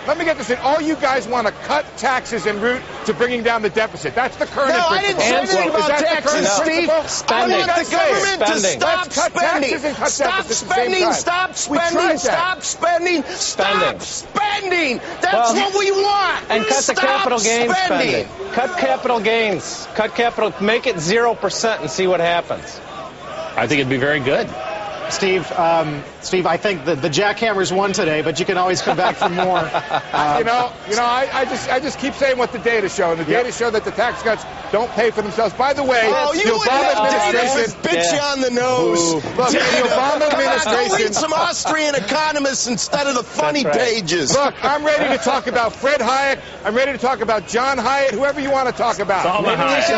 Let me get this in. All you guys want to cut taxes en route to bringing down the deficit. That's the current principle. No, I didn't say anything about taxes, Steve. Spending. I want the government to stop spending. Stop spending. Stop spending. Stop spending. Stop spending. That's what we want. And cut the capital gains spending. Cut capital gains. Cut capital. Make it 0% and see what happens. I think it'd be very good. Steve, I think the jackhammers won today, but you can always come back for more. I just keep saying what the data show, and the data show that the tax cuts don't pay for themselves. By the way, the Obama administration bit you on the nose. Look, the Obama administration. Go read some Austrian economists instead of the funny pages. Look, I'm ready to talk about Fred Hayek. I'm ready to talk about John Hyatt. Whoever you want to talk about. Selma Hayek.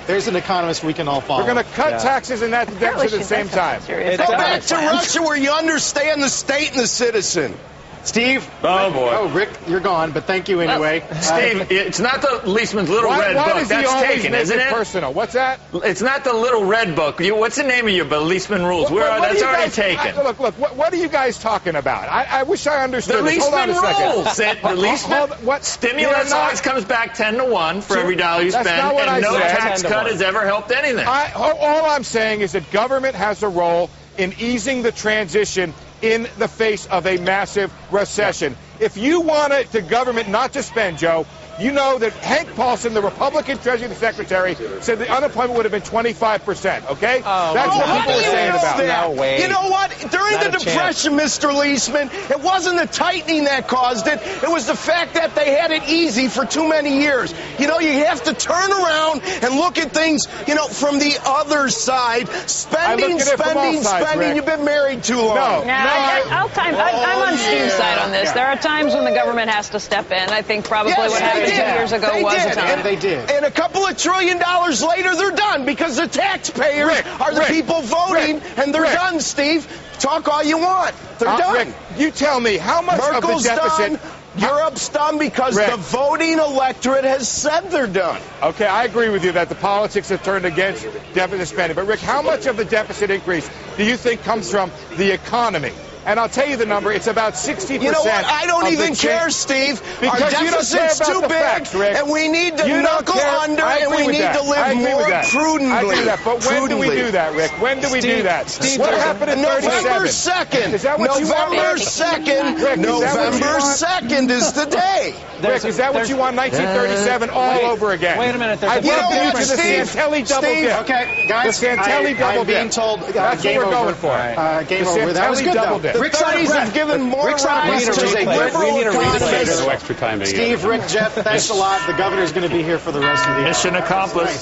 There's an economist we can all follow. We're going to cut taxes and that deficit at the same time. Go back to Russia where you understand the state and the citizen. Steve? Oh, boy. Oh, Rick, you're gone, but thank you anyway. Steve, it's not the Liesman's little red book. That's taken, isn't it? Personal. What's that? It's not the little red book. What's the name of your Liesman rules? That's already taken. Look, what are you guys talking about? I wish I understood. The Liesman rules. The Liesman stimulus always comes back 10-1 for every dollar you spend, and no tax cut has ever helped anything. All I'm saying is that government has a role in easing the transition in the face of a massive recession. If you wanted the government not to spend, Joe, you know that Hank Paulson, the Republican Treasury Secretary, said the unemployment would have been 25%, okay? That's what people were saying about it. No way. You know what? During the Depression, Mr. Liesman, it wasn't the tightening that caused it. It was the fact that they had it easy for too many years. You know, you have to turn around and look at things, from the other side. Spending. Rick. You've been married too long. I'm on Steve's side on this. There are times when the government has to step in. I think probably what happened 2 years ago was a time. They did. And a couple of $1 trillion later, they're done because the taxpayers are the people voting, and they're done, Steve. Talk all you want. They're done. Rick, you tell me, how much Merkel's of the deficit... done. Europe's done because the voting electorate has said they're done. Okay, I agree with you that the politics have turned against deficit spending. But, Rick, how much of the deficit increase do you think comes from the economy? And I'll tell you the number. It's about 60%. You know what? I don't even care, Steve. Because our deficit's too big, and we need to knuckle under, and we need to live more prudently. I agree with that. But when do we do that, Rick? When do we do that? What happened in 37? November 2nd. Is that what you want? November 2nd. November 2nd is the day. Rick, is that what you want? 1937 all over again? Wait a minute. I'd love to use the Santelli double dip. Okay, guys, the Santelli double dip. I'm being told that's what we're going for. Game over. That was good, though. The 30s have given more rise to liberal economists. Extra time. Steve, Rick, Jeff, thanks a lot. The governor's going to be here for the rest of the hour. Mission accomplished.